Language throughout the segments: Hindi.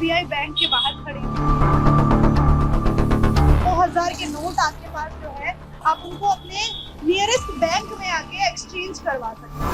एसबीआई बैंक के बाहर खड़ी हूँ। 2000 के नोट आपके पास जो है, आप उनको अपने नियरेस्ट बैंक में आके एक्सचेंज करवा सकते हैं।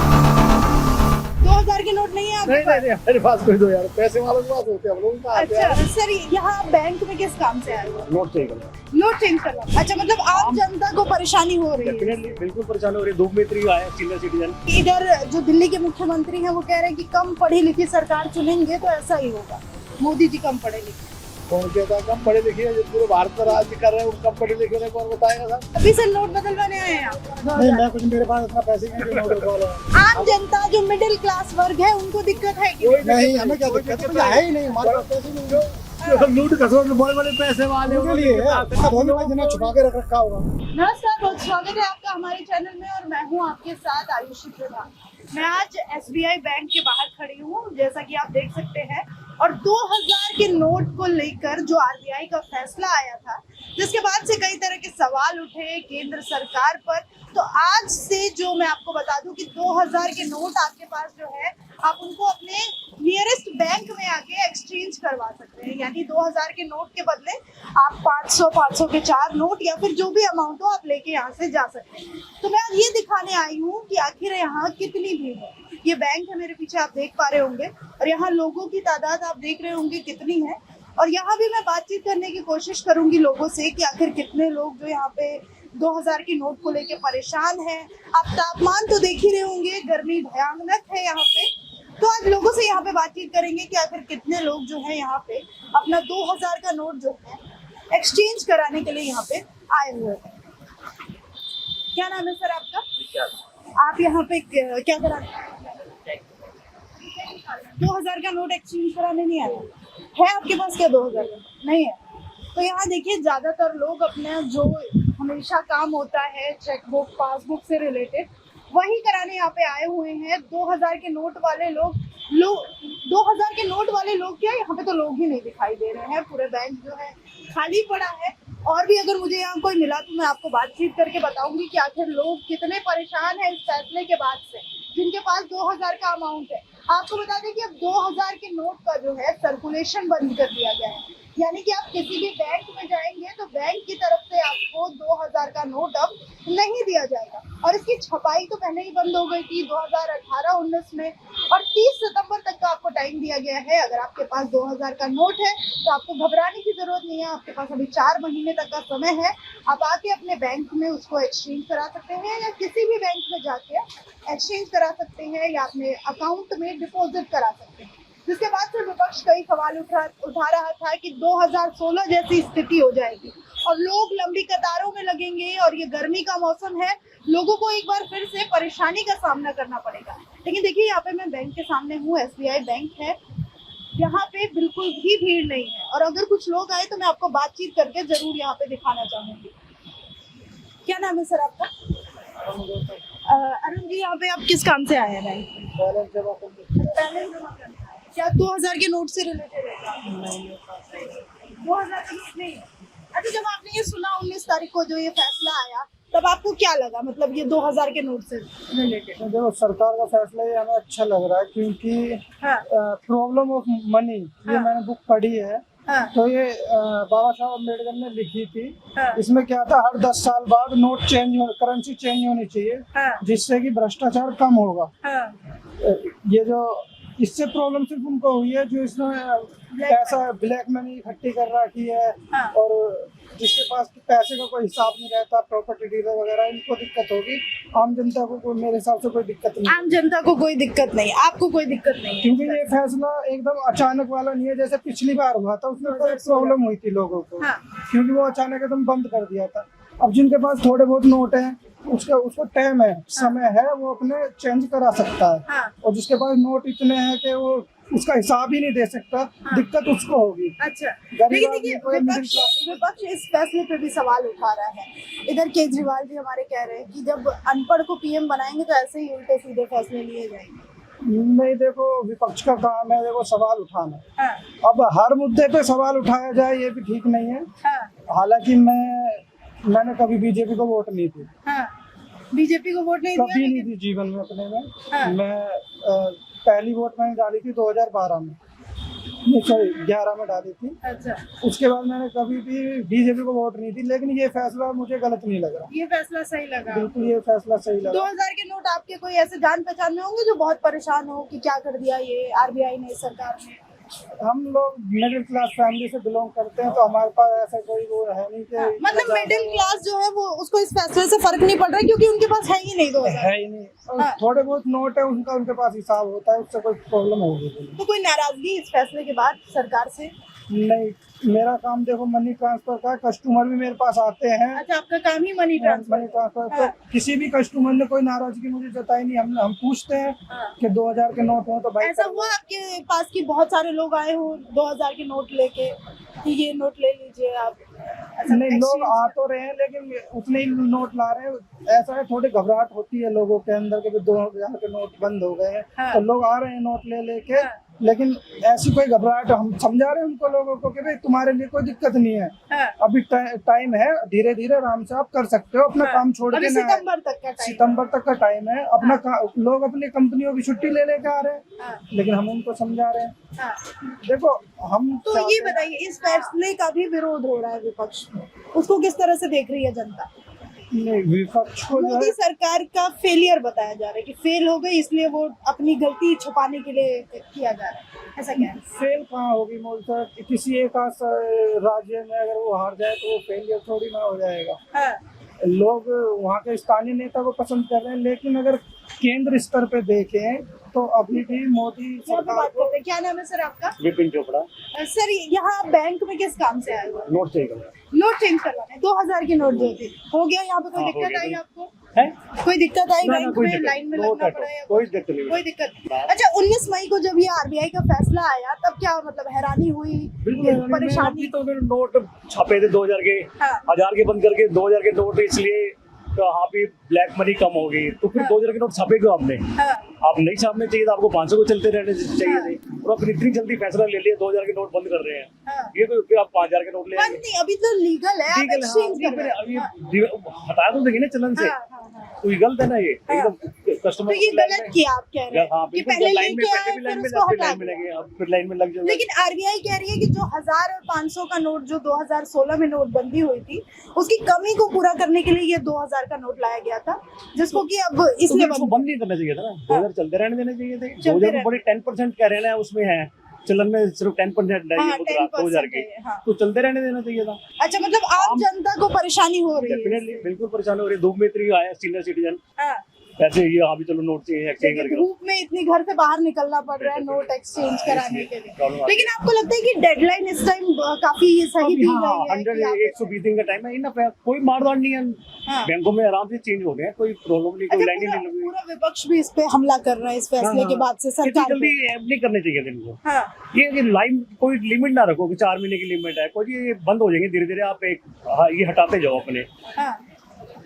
2000 के नोट नहीं है आपके पास? नहीं मेरे पास कोई 2000 पैसे वालों के पास होते हैं, हम लोग कहाँ आते हैं? अच्छा सर, यहाँ बैंक में किस काम से आए हो? नोट चाहिए करना। नोट चेंज करवा। अच्छा, मतलब आम जनता को परेशानी हो रही है? डेफिनेटली बिल्कुल परेशानी हो रही है। धूप में इतनी आया सीनियर सिटीजन। इधर जो दिल्ली के मुख्यमंत्री हैं वो कह रहे हैं कि कम पढ़ी लिखी सरकार चुनेंगे तो ऐसा ही होगा। मोदी जी कम पढ़े लिखे। कौन कहता है कम पढ़े लिखे? जो पूरे भारत पर राज्य कर रहे हैं वो कम पढ़े लिखे ने कौन बताएगा सर? अभी सर नोट बदलवाने आए हैं आप? नहीं मैं कुछ, मेरे पास इतना पैसे नहीं है नोट बदलवाने। आम जनता जो मिडिल क्लास वर्ग है उनको दिक्कत है कि नहीं, हमें क्या दिक्कत है ही नहीं, हमारे पास पैसे नहीं है। जो लूट खसोट बड़े बड़े पैसे वाले उनके लिए है, छुपा के रख रखा होगा। नमस्कार, बहुत स्वागत है आपका हमारे चैनल में और मैं हूं आपके साथ आयुषी प्रधान। मैं आज एसबीआई बैंक के बाहर खड़ी हूं, जैसा कि आप देख सकते हैं, और 2000 के नोट को लेकर जो आरबीआई का फैसला आया था, जिसके बाद से कई तरह के सवाल उठे केंद्र सरकार पर। तो आज से जो मैं आपको बता दूं कि 2000 के नोट आपके पास जो है, आप उनको अपने नियरेस्ट बैंक में आके एक्सचेंज करवा सकते हैं। यानी 2000 के नोट के बदले आप 500 के 4 नोट या फिर जो भी अमाउंट हो आप लेके यहाँ से जा सकते हैं। तो मैं आज ये दिखाने आई हूँ कि आखिर यहाँ कितनी भीड़ है। ये बैंक है मेरे पीछे, आप देख पा रहे होंगे, और यहाँ लोगों की तादाद आप देख रहे होंगे कितनी है। और यहाँ भी मैं बातचीत करने की कोशिश करूंगी लोगों से कि आखिर कितने लोग जो यहाँ पे 2000 की नोट को लेके परेशान हैं। आप तापमान तो देख ही रहे होंगे, गर्मी भयानक है यहाँ पे। तो आज लोगों से यहाँ पे बातचीत करेंगे कि आखिर कितने लोग जो है यहाँ पे अपना 2000 का नोट जो है एक्सचेंज कराने के लिए यहाँ पे आए हुए हैं। क्या नाम है सर आपका? आप यहाँ पे क्या करा? 2000 का नोट एक्सचेंज कराने नहीं आए है? आपके पास क्या 2000 का नहीं है? तो यहाँ देखिए, ज्यादातर लोग अपना जो हमेशा काम होता है चेकबुक पासबुक से रिलेटेड वही कराने यहाँ पे आए हुए हैं। 2000 के नोट वाले लोग 2000 के नोट वाले लोग क्या, यहाँ पे तो लोग ही नहीं दिखाई दे रहे हैं। पूरे बैंक जो है खाली पड़ा है। और भी अगर मुझे यहाँ कोई मिला तो मैं आपको बातचीत करके बताऊंगी कि आखिर लोग कितने परेशान हैं इस फैसले के बाद से, जिनके पास 2000 का अमाउंट है। आपको बता दें कि अब 2000 के नोट का जो है सर्कुलेशन बंद कर दिया गया है। यानी कि आप किसी भी बैंक में जाएंगे तो बैंक की तरफ से आपको 2000 का नोट अब नहीं दिया जाएगा। और इसकी छपाई तो पहले ही बंद हो गई थी 2018-19 में, और 30 सितंबर तक का आपको टाइम दिया गया है। अगर आपके पास 2000 का नोट है तो आपको घबराने की जरूरत नहीं है। आपके पास अभी 4 महीने तक का समय है। आप आके अपने बैंक में उसको एक्सचेंज करा सकते हैं, या किसी भी बैंक में जाके एक्सचेंज करा सकते हैं, या अपने अकाउंट में डिपॉजिट करा सकते हैं। जिसके बाद से विपक्ष कई सवाल उठा रहा था कि 2016 जैसी स्थिति हो जाएगी और लोग लंबी कतारों में लगेंगे, और ये गर्मी का मौसम है, लोगों को एक बार फिर से परेशानी का सामना करना पड़ेगा। लेकिन देखिए, यहाँ पे मैं बैंक के सामने हूँ, एसबीआई बैंक है, यहाँ पे बिल्कुल भी भीड़ नहीं है। और अगर कुछ लोग आए तो मैं आपको बातचीत करके जरूर यहाँ पे दिखाना चाहूंगी। क्या नाम है सर आपका? अरुण जी, यहाँ पे आप किस काम से आए हैं बैंक में? बैलेंस जमा करना। क्या 2000 के नोट से रिलेटेड है? नहीं, 2000 का नोट नहीं है। अच्छा, जब आपने ये सुना 19 तारीख को जो ये फैसला आया, तब आपको क्या लगा? मतलब ये 2000 के नोट से रिलेटेड। देखो, सरकार का फैसला ये हमें अच्छा लग रहा है, क्योंकि प्रॉब्लम ऑफ मनी ये मैंने बुक पढ़ी है। तो ये बाबा साहब अम्बेडकर ने लिखी थी। इसमें क्या था, हर 10 साल बाद नोट करेंसी चेंज होनी चाहिए, जिससे कि भ्रष्टाचार कम होगा। ये जो इससे प्रॉब्लम सिर्फ उनको हुई है जो इसमें पैसा ब्लैक मनी इकट्ठी कर रखी है, और जिसके पास पैसे का कोई हिसाब नहीं रहता, प्रॉपर्टी डीलर वगैरह, इनको दिक्कत होगी। आम जनता को मेरे हिसाब से कोई दिक्कत नहीं। आम जनता को कोई दिक्कत नहीं, आपको कोई दिक्कत नहीं, क्योंकि ये फैसला एकदम अचानक वाला नहीं है। जैसे पिछली बार हुआ था उसमें प्रॉब्लम हुई थी लोगों को, क्योंकि वो अचानक एकदम बंद कर दिया था। अब जिनके पास थोड़े बहुत नोट हैं, उसको टाइम है, समय है, वो अपने चेंज करा सकता है। और जिसके पास नोट इतने हैं कि वो उसका हिसाब ही नहीं दे सकता, दिक्कत उसको होगी। अच्छा, लेकिन देखिए, विपक्ष इस फैसले पे भी सवाल उठा रहा है। इधर केजरीवाल जी हमारे कह रहे हैं कि जब अनपढ़ को पीएम बनाएंगे तो ऐसे ही उल्टे सीधे फैसले लिए जाएंगे। नहीं, देखो, विपक्ष का काम है देखो सवाल उठाना। अब हर मुद्दे पे सवाल उठाया जाए ये भी ठीक नहीं है। हालांकि मैंने कभी बीजेपी को वोट नहीं दी। बीजेपी को वोट नहीं दिया? कभी नहीं दी जीवन में अपने में। मैं पहली वोट मैंने डाली थी 2012 में। नहीं सॉरी 11 में डाली थी। अच्छा, उसके बाद मैंने कभी भी बीजेपी को वोट नहीं दी, लेकिन ये फैसला मुझे गलत नहीं लग रहा। ये फैसला सही लगा। बिल्कुल ये फैसला सही लगा। 2000 के नोट आपके कोई ऐसे जान पहचान में होंगे जो बहुत परेशान हो कि क्या कर दिया ये आरबीआई ने, सरकार ने? हम लोग मिडिल क्लास फैमिली से बिलोंग करते हैं, तो हमारे पास ऐसा कोई वो है नहीं कि मतलब मिडिल क्लास जो है वो उसको इस फैसले से फर्क नहीं पड़ रहा है क्योंकि उनके पास है ही नहीं 2000। है ही नहीं। और हाँ। थोड़े बहुत नोट है उनका, उनके पास हिसाब होता है, उससे कोई प्रॉब्लम होगी तो कोई नाराजगी इस फैसले के बाद सरकार से? नहीं। मेरा काम देखो मनी ट्रांसफर का, कस्टमर भी मेरे पास आते हैं। अच्छा, आपका काम ही मनी ट्रांसफर? मनी ट्रांसफर हाँ। तो किसी भी कस्टमर ने कोई नाराजगी मुझे जताई नहीं। हम पूछते हैं हाँ। कि 2000 के नोट हो तो भाई ऐसा हुआ आपके पास कि बहुत सारे लोग आए हो 2000 के नोट लेके कि ये नोट ले लीजिए आप? ऐसा नहीं, लोग exchange- आ तो रहे हैं लेकिन उतने ही नोट ला रहे हैं। ऐसा है थोड़ी घबराहट होती है लोगों के अंदर कि 2000 के नोट बंद हो गए हैं। हाँ। तो लोग आ रहे हैं नोट ले लेके। हाँ। लेकिन ऐसी कोई घबराहट, हम समझा रहे हैं उनको, लोगों को कि भाई तुम्हारे लिए कोई दिक्कत नहीं है। हाँ। अभी टाइम है, धीरे धीरे आराम से आप कर सकते हो अपना हाँ। काम छोड़ अभी के ना आए। सितंबर तक का टाइम? सितंबर तक का टाइम है अपना लोग अपनी कंपनियों की छुट्टी ले लेके आ रहे हैं। हाँ। लेकिन हम उनको समझा रहे हैं। हाँ। देखो हम तो चाहते ये हैं- बताइए, इस फैसले का भी विरोध हो रहा है विपक्ष में, उसको किस तरह से देख रही है जनता? नहीं, विपक्ष को जो मोदी है सरकार का फेलियर बताया जा रहा है कि फेल हो गई इसलिए वो अपनी गलती छुपाने के लिए किया जा रहा है, ऐसा क्या है? फेल कहाँ होगी मोदी सर? किसी एक राज्य में अगर वो हार जाए तो वो फेलियर थोड़ी ना हो जाएगा। हाँ। लोग वहाँ के स्थानीय नेता को पसंद कर रहे हैं, लेकिन अगर केंद्र स्तर पे देखें तो अभी भी मोदी यहाँ पे सरकार बात को। करते हैं। क्या नाम है सर आपका? विपिन चोपड़ा। सर यहाँ बैंक में किस काम से आए हो? नोट चाहिए। नोट चेंज करवाने 2000 के नोट जो थे, हो गया यहाँ पे? कोई हाँ, हो दिक्कत गया। आई आपको? है कोई दिक्कत आई ना, ना, बैंक कोई में दिक्कत लाइन में नहीं। लगना नोट पड़ा या कोई दिक्कत नहीं। कोई दिक्कत नहीं? हाँ। अच्छा, 19 मई को जब ये आरबीआई का फैसला आया तब क्या मतलब हैरानी हुई, बिल्कुल परेशानी? तो उन्होंने नोट छापे थे 2000 के, हाँ। 1000 के बंद करके 2000 के नोट, इसलिए तो यहाँ पे ब्लैक मनी कम हो गई। तो फिर हाँ। 2000 के नोट छापे क्यों आपने? हाँ। आप नहीं छापने चाहिए था, आपको 500 को चलते रहने चाहिए थे। और आपने इतनी जल्दी फैसला ले लिया 2000 के नोट बंद कर रहे हैं। हाँ। ये तो फिर आप 5000 के नोट ले बंद नहीं, अभी तो लीगल है, आप ठीक है, एक्सचेंज कर रहे अभी हैं। हाँ। हटा तो देंगे ना चलन से। हाँ, हाँ, हाँ। तो ये गलत है ना, ये हाँ। एकदम कस्टमर तो ये गलत किया आप कह रहे हाँ हैं कि बिल्कुल, पहले लाइन में लेके पहले आए भी लाइन फिर में उसको हटा लाइन में दिया। लगे, अब फिर लाइन में लग जाओ। लेकिन आरबीआई कह रही है कि जो 1000 और 500 का नोट जो 2016 में नोटबंदी हुई थी उसकी कमी को पूरा करने के लिए ये 2000 का नोट लाया गया था, जिसको कि अब तो इसलिए फिर उसको बंद नहीं करना चाहिए था ना। 2000 चलते रहने देने चाहिए थे। 2000 में बड़े 10% कह रहे हैं उसमें है, चलन में सिर्फ 10% है हाँ, ये मुद्रा 2000 की। 10% है, हाँ। तो चलते रहने देना चाहिए था। अच्छा, मतलब आम जनता को परेशानी हो रही है? डेफिनेटली बिल्कुल परेशान हो रही है। धूप में इतनी आया सीनियर सिटीजन, हाँ। ऐसे ये हाँ भी चलो नोट चाहिए एक्सचेंज लेकिन करके। धूप में इतनी घर से बाहर निकलना पड़ रहा है नोट एक्सचेंज कराने के लिए। प्रॉब्लम आती लेकिन आपको लगता है कि डेडलाइन इस टाइम काफी सही दी हाँ, गई है 100 कि आप- 120 दिन का टाइम है, इनफ है। कोई मारदार नहीं है। हाँ। बैंकों में आराम से चेंज हो गए हैं, कोई प्रॉब्लम नहीं, कोई अच्छा, लाइन नहीं लगी। पूरा विपक्ष भी इस पे हमला कर रहा है इस फैसले के बाद से इतनी सरकार जल्दी पे। नहीं करने चाहिए थे इनको। हाँ। ये लाइन कोई लिमिट ना रखो कि 4 महीने की लिमिट है, कोई ये बंद हो जाएंगे धीरे धीरे। आप ये हटाते जाओ अपने। हाँ।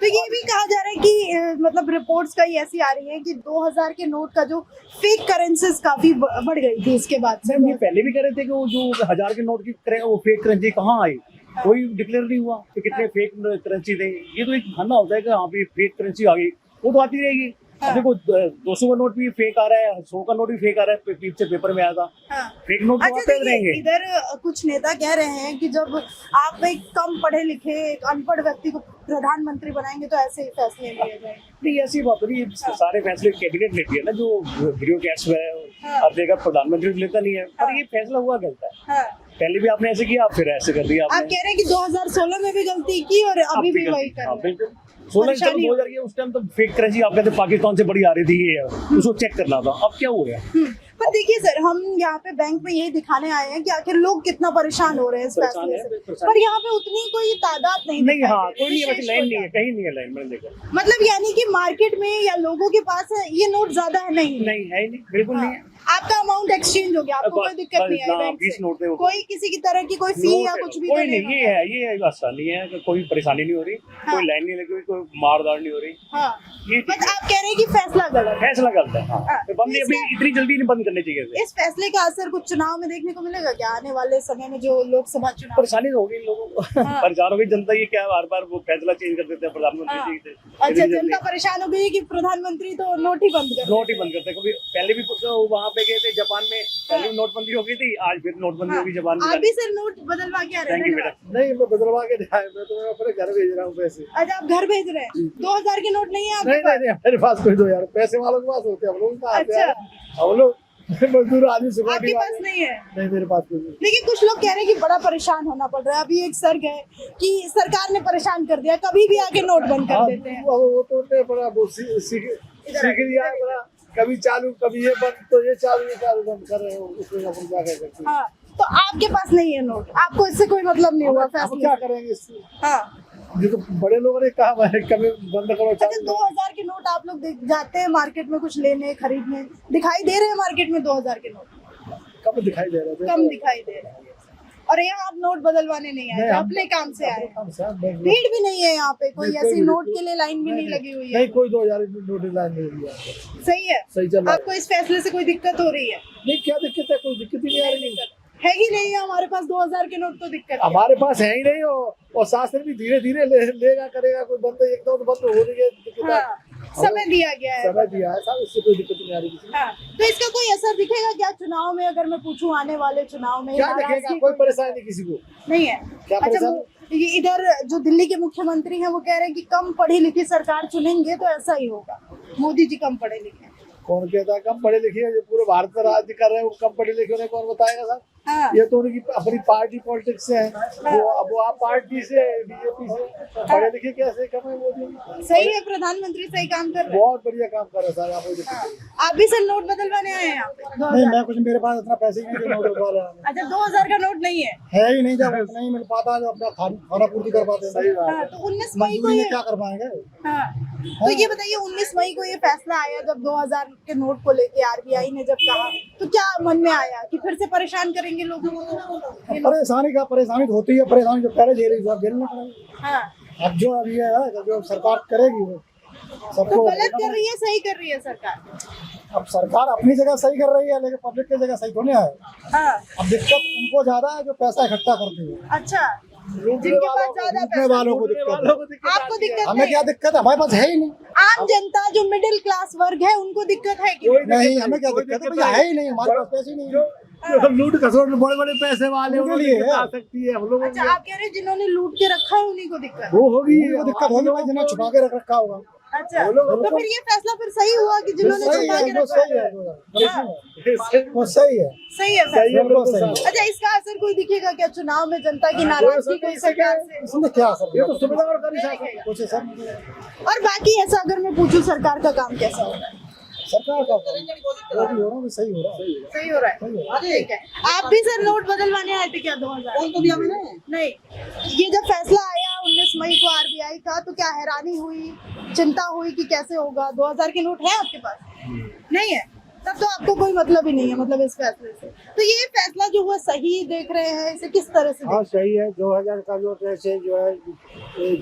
तो ये भी कहा जा रहा है कि मतलब रिपोर्ट्स कई ऐसी आ रही है कि 2000 के नोट का जो फेक करेंसीज काफी बढ़ गई थी उसके बाद से। हम ये पहले भी कह रहे थे कि वो जो 1000 के नोट की वो फेक करेंसी कहाँ आई, कोई डिक्लेयर नहीं हुआ कि कितने फेक करेंसी थे। ये तो एक बहाना होता है कि हाँ भी फेक करेंसी आ गई, वो तो आती रहेगी। हाँ। देखो 200 का नोट भी फेक आ रहा है, 100 का नोट भी फेक आ रहा है, पीछे पेपर में आया था। हाँ। फेक नोट तो अच्छा, आते देखिए, रहेंगे। इधर कुछ नेता कह रहे हैं कि जब आप एक कम पढ़े लिखे एक अनपढ़ व्यक्ति को प्रधानमंत्री बनाएंगे तो ऐसे ही फैसले लिए जाएंगे। नहीं ऐसी बात नहीं, सारे फैसले कैबिनेट लेती है ना, जो वीडियो टैक्स है हाँ। हर जगह प्रधानमंत्री लेता नहीं है। पर ये फैसला हुआ गलत है। हाँ। पहले भी आपने ऐसे किया, फिर ऐसे कर दिया आप आपने। कह रहे हैं कि 2016 में भी गलती की और अभी भी वही कर हाँ, रहे हैं। बिल्कुल 16 चलो परेशानी 2000 के उस टाइम तो फेक करेंसी आप कहते पाकिस्तान से बड़ी आ रही थी, ये उसको चेक करना था। अब क्या हो गया? पर देखिए सर, हम यहाँ पे बैंक में यही दिखाने आए हैं कि आखिर लोग कितना परेशान हो रहे हैं इस परेशान फैसले है, से। परेशान पर यहाँ पे उतनी कोई तादाद नहीं नहीं, दिखाई हाँ दे रही, कोई नहीं है, विशेष वैसे लाइन कोई नहीं है, ज्यादा। कहीं नहीं है लाइन, मैंने देखा। मतलब यानी कि मार्केट में या लोगों के पास ये नोट ज्यादा है नहीं? नहीं है ही नहीं, बिल्कुल नहीं है। आपका अमाउंट एक्सचेंज हो गया, आपको कोई दिक्कत नहीं आई बैंक 20 से? नोट थे वो। कोई किसी की तरह की कोई फी या कुछ भी कोई तो नहीं, ये है आसानी है, कोई परेशानी नहीं हो रही, कोई लाइन नहीं लगी हुई, कोई मारदार नहीं हो रही। हाँ। ये बट आप कह रहे हैं कि फैसला गलत है। फैसला गलत है। हाँ, हाँ, तो बंद तो अभी इतनी जल्दी नहीं बंद करने चाहिए थे। इस फैसले का असर कुछ चुनाव में देखने को मिलेगा क्या आने वाले समय में, जो लोकसभा चुनाव? परेशानी तो होगी इन लोगों को। हाँ। परेशान हो गई जनता, ये क्या बार बार वो फैसला चेंज कर देते हैं प्रधानमंत्री हाँ। जी से। अच्छा, इतनी जल्दी जनता परेशान हो गई कि प्रधानमंत्री तो नोट ही बंद कर नोट ही बंद करते हैं। कभी पहले भी तो वहाँ पे गए थे जापान में, पहले नोटबंदी हो गई थी, आज फिर नोटबंदी होगी जापान में। आप भी सर नोट बदलवा के आ रहे थैंक यू हैं? बेटा। नहीं मैं बदलवा के नहीं आया, मैं तो अपने घर भेज रहा हूँ पैसे। अच्छा आप घर भेज रहे हैं, 2000 के नोट नहीं है आपके नहीं पास? नहीं मेरे पास कोई 2000 पैसे वालों के पास होते हैं, हम लोग कहाँ आते हैं? अच्छा। हम लोग मजदूर आदमी सुबह आपके पास नहीं है? नहीं मेरे पास कोई नहीं। लेकिन कुछ लोग कह रहे हैं कि बड़ा परेशान होना पड़ रहा है। अभी एक सर गए कि सरकार ने परेशान कर दिया, कभी भी आके नोट बंद कर देते हैं। वो तो होते हैं, बड़ा वो सीख लिया है बड़ा, कभी चालू कभी ये बंद, तो ये चालू बंद कर रहे हो, उसमें अपन क्या कर सकते हैं? हाँ, तो आपके पास नहीं है नोट, आपको इससे कोई मतलब नहीं हुआ हम फैसले क्या से? करेंगे इससे? हाँ। ये तो बड़े लोगों ने कहा है कभी बंद करो अच्छा चालू। 2000 के नोट आप लोग जाते हैं मार्केट में कुछ लेने खरीदने, दिखाई दे रहे हैं मार्केट में 2000 के नोट? कम दिखाई दे रहे थे, कम दिखाई दे रहे हैं। और यहाँ आप नोट बदलवाने नहीं आए, नहीं, हम अपने काम से आए। काम से आए। भीड़ भी नहीं है यहाँ पे, कोई नहीं, कोई ऐसी भी नोट नहीं। के लिए लाइन भी नहीं लगी हुई है? नहीं कोई 2000 नोट लाइन नहीं दिया। सही है? सही चल रहा है। आपको इस फैसले से कोई दिक्कत हो रही है? नहीं क्या दिक्कत है, कोई दिक्कत ही नहीं आ रही। है ही नहीं है हमारे पास 2000 के नोट, तो दिक्कत है। हमारे पास है ही नहीं, और शासन भी धीरे धीरे लेगा करेगा, कोई बंद एकदम तो बंद हो रही है दिक्कत। हाँ, समय दिया गया है। समय दिया है साहब, इससे कोई दिक्कत नहीं आ रही किसी को। हाँ, तो इसका कोई असर दिखेगा क्या चुनाव में? अगर मैं पूछूं आने वाले चुनाव में क्या नाराजगी दिखेगा, कोई परेशानी नहीं किसी को। नहीं है? क्या अच्छा परेशानी? ये इधर जो दिल्ली के मुख्यमंत्री हैं वो कह रहे हैं कि कम पढ़ी लिखी सरकार चुनेंगे तो ऐसा ही होगा। मोदी जी कम पढ़े लिखे हैं। कौन कहता है कम पढ़े लिखे हैं? जो पूरे भारत में राज्य कर रहे हैं वो कम पढ़े लिखे उन्हें कौन बताएगा साहब? हाँ। ये तो उनकी अपनी पार्टी पॉलिटिक्स से है, वो आप पार्टी से बीजेपी से पढ़े लिखे कैसे कम है मोदी? सही है, प्रधानमंत्री सही काम कर रहे हैं। बहुत बढ़िया काम कर रहे हैं साहब, आपको दिक्कत नहीं। आप भी सर नोट बदलवाने आए हैं यहाँ पे? नहीं मैं कुछ, मेरे पास इतना पैसे नहीं है नोट बदलवा रहा हूं। अच्छा 2000 का नोट नहीं है? है ही नहीं, जब नहीं मिल पाता जो अपना खाना पूर्ति कर पाते हैं। सही हाँ, तो 19 मई को मजदूरी में ये क्या कर पाएंगे? हाँ, तो ये बताइए 19 मई को ये फैसला आया जब 2000 के नोट को लेके आरबीआई ने जब कहा, तो क्या मन में आया कि फिर से परेशान करेंगे लोगों को? ये लोग- परेशानी तो होती है, परेशानी जो पहले झेली वो झेलना पड़ेगा। हाँ, अब जो अभी है जो सरकार करेगी वो तो सबको गलत कर रही है सही कर रही है सरकार? अब सरकार अपनी जगह सही कर रही है, लेकिन पब्लिक की जगह सही थोड़ी है। हाँ, अब दिक्कत उनको ज्यादा है जो पैसा इकट्ठा करती है। अच्छा, जिनके पास ज्यादा लूटने पैसा, वालों को दिक्कत है। आपको दिक्कत हमें नहीं? क्या दिक्कत है, हमारे पास है ही नहीं। आम जनता जो मिडिल क्लास वर्ग है उनको दिक्कत है कि नहीं हमें क्या दिक्कत है, भैया है ही नहीं, हमारे पास पैसे ही नहीं है। जो लूट खसोट बड़े बड़े पैसे वाले उनके उन्हें लिए दिक्कत है। आ सकती है, हम लोगों अच्छा आप कह रहे हैं जिन्होंने लूट के रखा है उन्हीं को दिक्कत? वो होगी, उनको दिक्कत होगी भाई, जिन्हें छुपा के रख रखा होगा। अच्छा, तो फिर ये फैसला फिर सही हुआ कि जिन्होंने सही छुपा है, के वो रखा सही है? है, वो सही है। सही है फैसला। बिल्कुल सही है। अच्छा इसका असर कोई दिखेगा क्या चुनाव में? जनता की नाराजगी कोई सरकार से? इसमें क्या असर? ये तो सुविधा और कर दिखेगा। कुछ सर और बाकी ऐसा अगर मैं पूछूं सरकार का काम कैसा हो रहा है? सरकार का जो भी हो रहा है सही हो रहा है। सही हो रहा है, ठीक है। आप भी सर नोट बदलवाने आए थे क्या 2000? नहीं, ये जब फैसला आया 19 मई को आरबीआई का, तो क्या हैरानी हुई, चिंता हुई कि कैसे होगा? 2000 के नोट है आपके पास? नहीं है, तब तो आपको कोई मतलब ही नहीं है मतलब इस फैसले से। तो ये फैसला जो हुआ सही देख रहे हैं, इसे किस तरह से? हाँ सही है, 2000 का नोट ऐसे जो है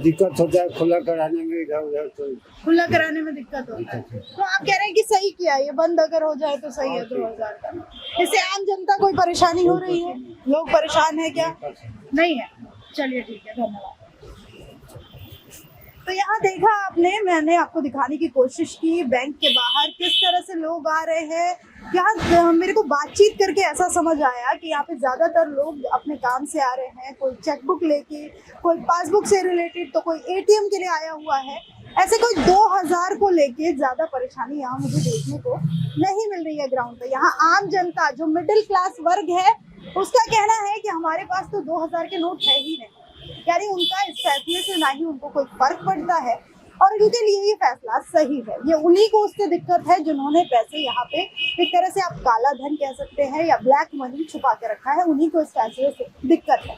दिक्कत होता है खुला कराने में, इधर उधर तो खुला कराने में दिक्कत होता है, तो आप कह रहे हैं कि सही किया, ये बंद अगर हो जाए तो सही है 2000 का। इससे आम जनता कोई परेशानी हो रही है? लोग परेशान है क्या? नहीं है, चलिए ठीक है, धन्यवाद। तो यहाँ देखा आपने, मैंने आपको दिखाने की कोशिश की बैंक के बाहर किस तरह से लोग आ रहे हैं। यहाँ मेरे को बातचीत करके ऐसा समझ आया कि यहाँ पे ज़्यादातर लोग अपने काम से आ रहे हैं, कोई चेकबुक लेके, कोई पासबुक से रिलेटेड, तो कोई एटीएम के लिए आया हुआ है। ऐसे कोई 2000 को लेके ज़्यादा परेशानी यहाँ मुझे देखने को नहीं मिल रही है ग्राउंड पे। यहाँ आम जनता जो मिडिल क्लास वर्ग है उसका कहना है कि हमारे पास तो 2000 के नोट है ही नहीं, यानी उनका इस फैसले से ना ही उनको कोई फर्क पड़ता है और इनके लिए ये फैसला सही है। ये उन्हीं को उससे दिक्कत है जिन्होंने पैसे यहाँ पे एक तरह से आप काला धन कह सकते हैं या ब्लैक मनी छुपा के रखा है, उन्हीं को इस फैसले से दिक्कत है।